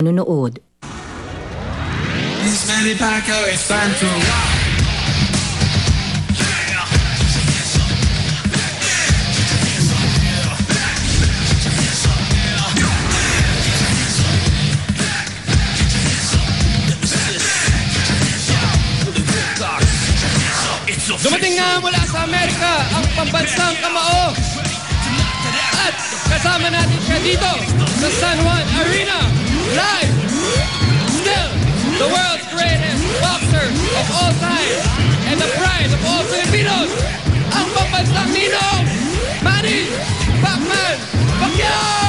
Nanonood. This Manny Pacquiao is time to rock. Dumating na mula sa Amerika ang pambansang kamao. At kasama natin siya dito sa San Juan Arena. Live! Still, the world's greatest boxer of all time and the pride of all Filipinos. Ang pambansang ninong, Manny Pacman Pacquiao!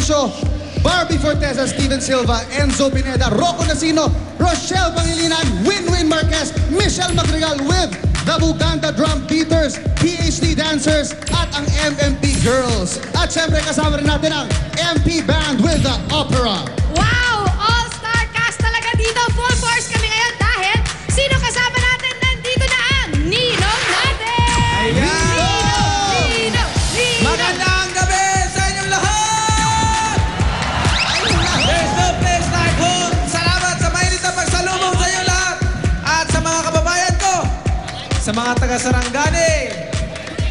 Patricio, Barbie Forteza, Steven Silva, Enzo Pineda, Rocco Nasino, Rochelle Pangilinan, Winwin Marquez, Michelle Magregal with the Buganda Drum Beaters, PhD Dancers, at ang MMP Girls. At syempre kasama rin natin ang MP Band with the Opera. Wow! All-star cast talaga dito. Full force kami ngayon dahil sino kasama natin? Nandito na ang Ninong natin! Ninong! Magandang gabi sa inyong lahat! There's no place like home. Salamat sa mainit na pagsalubong sa inyong lahat. At sa mga kababayan ko, sa mga taga-Sarangani,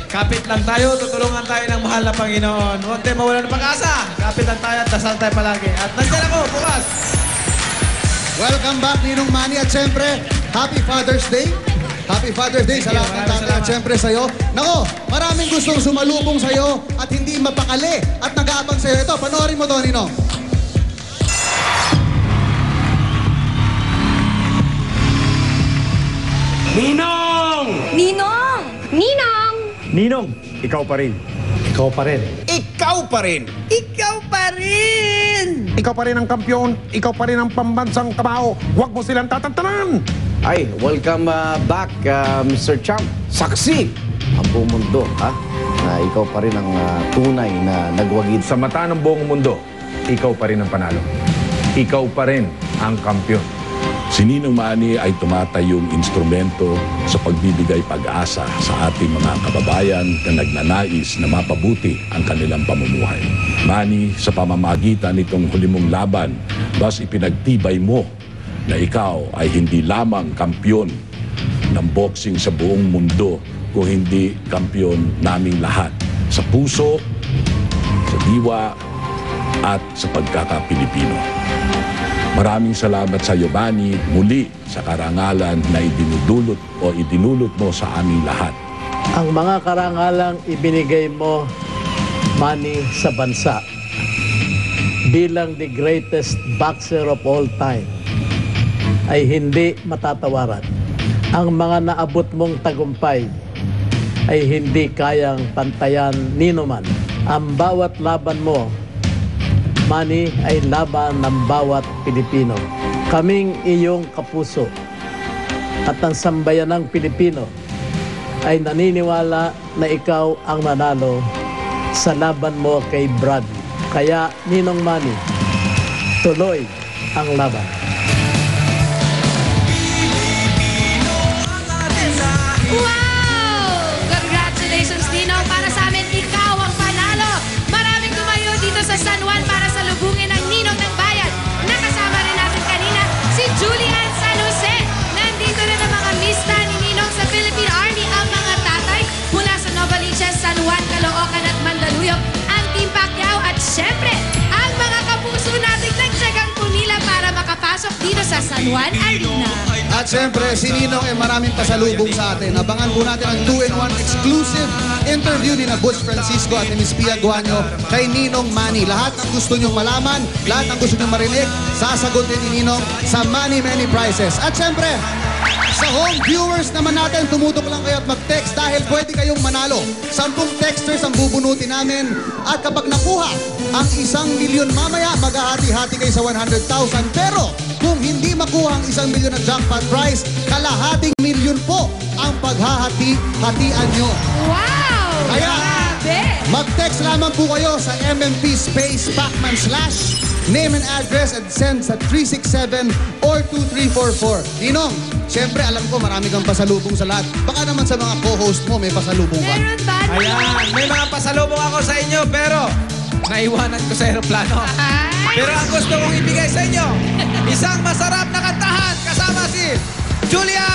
kapit lang tayo, tutulungan tayo ng mahal na Panginoon. Huwag tayo mawala ng pag-asa. Kapit lang tayo at dasal tayo palagi. At nandiyan ako, bukas. Welcome back, Ninong Manny. At syempre, Happy Father's Day. Happy Father's Day sa lahat ng tatay at syempre sa'yo. Nako, maraming gustong sumalubong sa'yo at hindi mapakali at nag-aabang sa'yo. Ito, panoorin mo to, Ninong. Ninong! Ninong! Ninong! Ninong, ikaw pa rin. Ikaw pa rin. Ikaw pa rin. Ikaw pa rin! Ikaw pa rin ang kampyon. Ikaw pa rin ang pambansang kamao. Huwag mo silang tatantanan. Ay, welcome back, Mr. Champ. Saksi ang buong mundo, ha? Na ikaw pa rin ang tunay na nagwagid. Sa mata ng buong mundo, ikaw pa rin ang panalo. Ikaw pa rin ang kampyon. Si Ninong Manny ay tumatayong instrumento sa pagbibigay pag-asa sa ating mga kababayan na nagnanais na mapabuti ang kanilang pamumuhay. Manny, sa pamamagitan nitong huli mong laban, bas ipinagtibay mo na ikaw ay hindi lamang kampyon ng boxing sa buong mundo, kung hindi kampyon naming lahat sa puso, sa diwa, at sa pagkaka-Pilipino. Maraming salamat sa iyo, Manny, muli sa karangalan na idinulot mo sa aming lahat. Ang mga karangalang ibinigay mo, Manny, sa bansa bilang the greatest boxer of all time ay hindi matatawaran. Ang mga naabot mong tagumpay ay hindi kayang pantayan nino man. Ang bawat laban mo, Manny, ay laban ng bawat Pilipino. Kaming iyong kapuso at ang sambayanang Pilipino ay naniniwala na ikaw ang nanalo sa laban mo kay Brad. Kaya, Ninong Manny, tuloy ang laban. Wow! Congratulations, Ninong! Para sa amin, ikaw ang panalo! Maraming tumayo dito sa San Juan para salubungin ang Ninong ng Bayan. Nakasama rin natin kanina si Julian San Jose. Nandito rin ang mga mista ni Ninong sa Philippine Army, ang mga tatay mula sa Novaliches, San Juan, Caloocan at Mandaluyong, ang Team Pacquiao at syempre, ang mga kapuso nating nagtsagang pumila para makapasok dito sa San Juan Arena. At syempre, si Ninong ay maraming pasalubong sa atin. Abangan po natin ang 2-in-1 exclusive interview ni na Butch Francisco at ni Miss Pia Guanyo kay Ninong Manny. Lahat ng gusto nyong malaman, lahat ng gusto nyong marinig, sasagutin ni Ninong sa Manny Many Prizes. At syempre, sa home viewers naman natin, tumutok lang kayo at mag-text dahil pwede kayong manalo. 10 texters ang bubunutin namin. At kapag nakuha ang 1,000,000 mamaya, maghahati-hati kayo sa 100,000. Pero kung hindi makuha ang 1,000,000 na jackpot prize, kalahating milyon po ang paghahati-hatian nyo. Wow! Kaya, Grabe! mag-text lamang po kayo sa MMP Space Pacman / name and address and send sa 367 or 2344. Ninong, syempre alam ko marami kang pasalubong sa lahat. Baka naman sa mga co-host mo may pasalubong ka. Meron ba? Ayan, may mga pasalubong ako sa inyo, pero naiwanan ko sa aeroplano. Ay! Pero ang gusto kong ibigay sa inyo, isang masarap na kantahan kasama si Julian